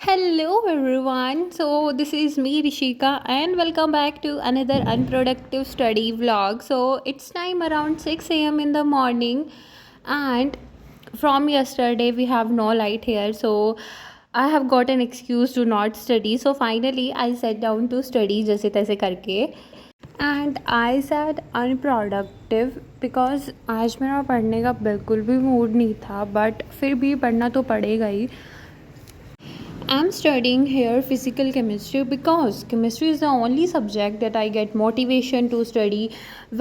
Hello everyone. So this is me Rishika and welcome back to another unproductive study vlog. So it's time around 6 a.m. in the morning and from yesterday we have no light here. So I have got an excuse to not study. So finally I sat down to study जैसे तैसे करके and I sad unproductive because आज मेरा पढ़ने का बिल्कुल भी mood नहीं था बट फिर भी पढ़ना तो पड़ेगा ही. I'm studying here physical chemistry because chemistry is the only subject that I get motivation to study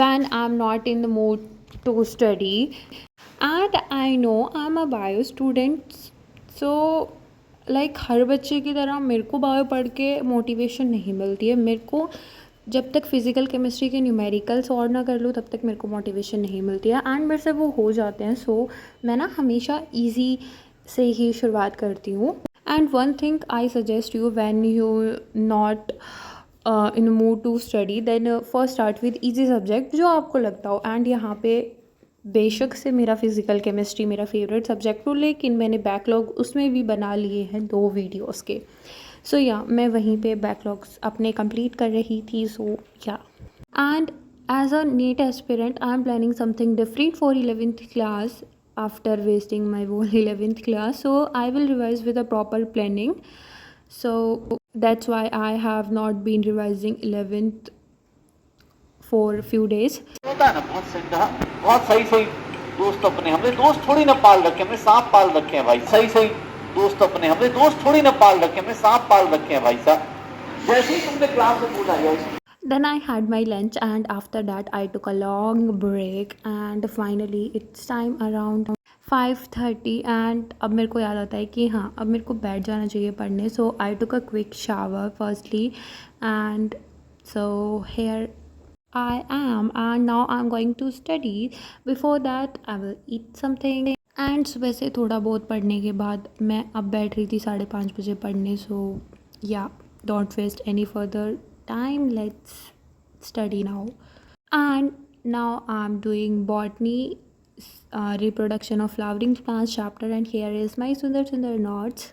when I'm not in the mood to study. And I know I'm a bio student, so like हर बच्चे की तरह मेरे को bio पढ़ के motivation नहीं मिलती है. मेरे को जब तक फिज़िकल केमिस्ट्री के न्यूमेरिकल सॉल्व ना कर लूँ तब तक मेरे को मोटिवेशन नहीं मिलती है एंड मेरे से वो हो जाते हैं. सो मैं ना हमेशा ईजी से ही शुरुआत करती हूँ. And one thing I suggest you when you not in mood to study then first start with easy subject जो आपको लगता हो. एंड यहाँ पे बेशक से मेरा फ़िज़िकल केमिस्ट्री मेरा फेवरेट सब्जेक्ट हो लेकिन मैंने बैकलॉग उसमें भी बना लिए हैं 2 वीडियोस के. सो या मैं वहीं पे बैकलॉग्स अपने कंप्लीट कर रही थी. So yeah and as a NEET aspirant I am planning something different for 11th class after wasting my whole 11th class. So I will revise with a proper planning. So that's why I have not been revising 11th for a few days. होता है ना बहुत सिंधा बहुत सही सही दोस्त अपने हमने दोस्त थोड़ी ना पाल रखे हमने सांप पाल रखे हैं भाई. सही सही दोस्त अपने हमने दोस्त थोड़ी ना पाल रखे हमने सांप पाल रखे हैं भाई साहब. जैसे ही तुमने क्लास में पूछा गया Then I had my lunch and after that I took a long break and finally it's time around 5:30 and अब मेरे को याद आता है कि हाँ अब मेरे को बैठ जाना चाहिए पढ़ने. So I took a quick shower firstly and so here I am and now I'm going to study. Before that I will eat something and सुबह से थोड़ा बहुत पढ़ने के बाद मैं अब बैठ रही थी 5:30 बजे पढ़ने. So yeah, don't waste any further time, let's study now. And now I'm doing botany, reproduction of flowering plants chapter and here is my सुंदर notes.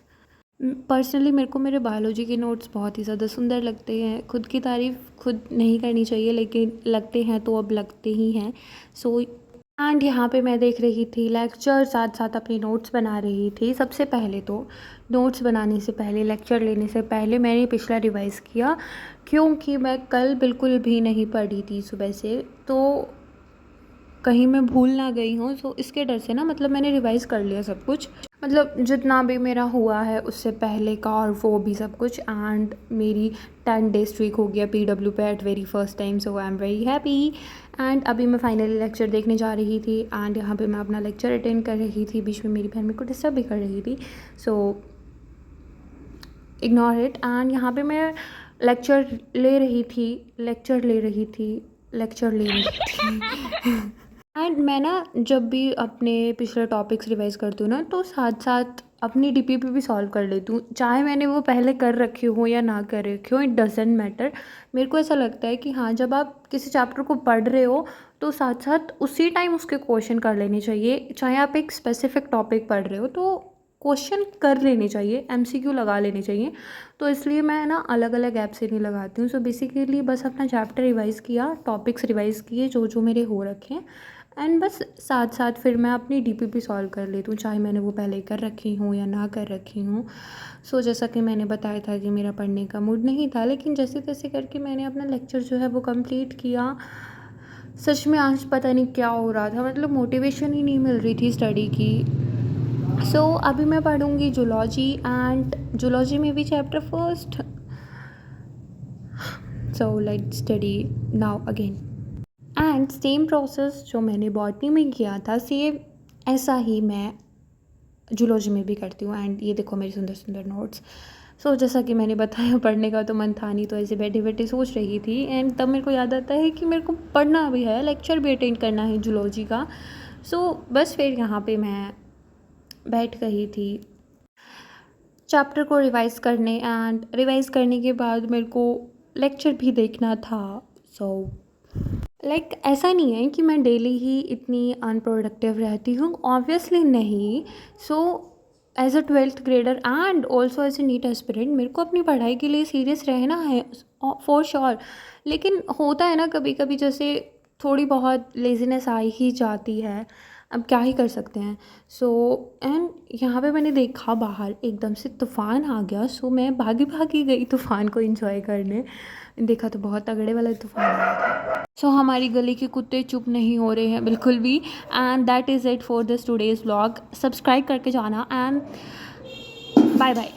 पर्सनली मेरे को मेरे बायोलॉजी के नोट्स बहुत ही ज़्यादा सुंदर लगते हैं. खुद की तारीफ़ खुद नहीं करनी चाहिए लेकिन लगते हैं तो अब लगते ही हैं. सो एंड यहाँ पे मैं देख रही थी लेक्चर साथ साथ अपने नोट्स बना रही थी. सबसे पहले तो नोट्स बनाने से पहले लेक्चर लेने से पहले मैंने पिछला रिवाइज़ किया क्योंकि मैं कल बिल्कुल भी नहीं पढ़ी थी सुबह से तो कहीं मैं भूल ना गई हूँ. सो इसके डर से ना मतलब मैंने रिवाइज़ कर लिया सब कुछ मतलब जितना भी मेरा हुआ है उससे पहले का और वो भी सब कुछ. एंड मेरी 10 डे स्ट्रीक हो गया PW पे at very first time. So I am very happy. And अभी मैं फाइनली लेक्चर देखने जा रही थी एंड यहाँ पे मैं अपना लेक्चर अटेंड कर रही थी. बीच में मेरी बहन मेरे को डिस्टर्ब भी कर रही थी. So ignore it. एंड यहाँ पे मैं लेक्चर ले रही थी एंड मैं ना जब भी अपने पिछले टॉपिक्स रिवाइज़ करती हूँ ना तो साथ साथ अपनी DPP भी सॉल्व कर लेती हूँ. चाहे मैंने वो पहले कर रखी हो या ना कर रखी हो, इट डजेंट मैटर. मेरे को ऐसा लगता है कि हाँ जब आप किसी चैप्टर को पढ़ रहे हो तो साथ साथ उसी टाइम उसके क्वेश्चन कर लेने चाहिए. चाहे आप एक स्पेसिफिक टॉपिक पढ़ रहे हो तो क्वेश्चन कर लेने चाहिए, MCQ लगा लेने चाहिए. तो इसलिए मैं ना अलग अलग ऐप से नहीं लगाती हूँ. सो बेसिकली बस अपना चैप्टर रिवाइज़ किया, टॉपिक्स रिवाइज़ किए जो जो मेरे हो रखे हैं एंड बस साथ साथ फिर मैं अपनी DPP सॉल्व कर लेती हूँ चाहे मैंने वो पहले कर रखी हूँ या ना कर रखी हूँ. सो जैसा कि मैंने बताया था कि मेरा पढ़ने का मूड नहीं था लेकिन जैसे तैसे करके मैंने अपना लेक्चर जो है वो कंप्लीट किया. सच में आज पता नहीं क्या हो रहा था, मतलब मोटिवेशन ही नहीं मिल रही थी स्टडी की. सो अभी मैं पढ़ूँगी जूलॉजी एंड जूलॉजी में भी chapter first. So let's study now again. And same process जो मैंने बॉटनी में किया था सेम ऐसा ही मैं जूलॉजी में भी करती हूँ. एंड ये देखो मेरी सुंदर सुंदर नोट्स. सो जैसा कि मैंने बताया पढ़ने का तो मन था नहीं तो ऐसे बैठे बैठे सोच रही थी एंड तब मेरे को याद आता है कि मेरे को पढ़ना भी है, लेक्चर भी अटेंड करना है जूलॉजी का. सो बस फिर यहाँ पे मैं बैठ गई थी चैप्टर को रिवाइज़ करने एंड रिवाइज़ करने के बाद मेरे को लेक्चर भी देखना था. सो लाइक ऐसा नहीं है कि मैं डेली ही इतनी अनप्रोडक्टिव रहती हूँ, ऑब्वियसली नहीं. So as a 12th grader and also as a NEET aspirant मेरे को अपनी पढ़ाई के लिए सीरियस रहना है फॉर श्योर। लेकिन होता है ना कभी कभी, जैसे थोड़ी बहुत लेज़ीनेस आ ही जाती है, अब क्या ही कर सकते हैं। सो एंड यहाँ पे मैंने देखा बाहर एकदम से तूफ़ान आ गया, सो मैं भागी भागी गई तूफ़ान को एंजॉय करने। देखा तो बहुत तगड़े वाला तूफ़ान आया था। सो हमारी गली के कुत्ते चुप नहीं हो रहे हैं बिल्कुल भी। And that is it for this today's vlog. Subscribe करके जाना एंड बाय बाय।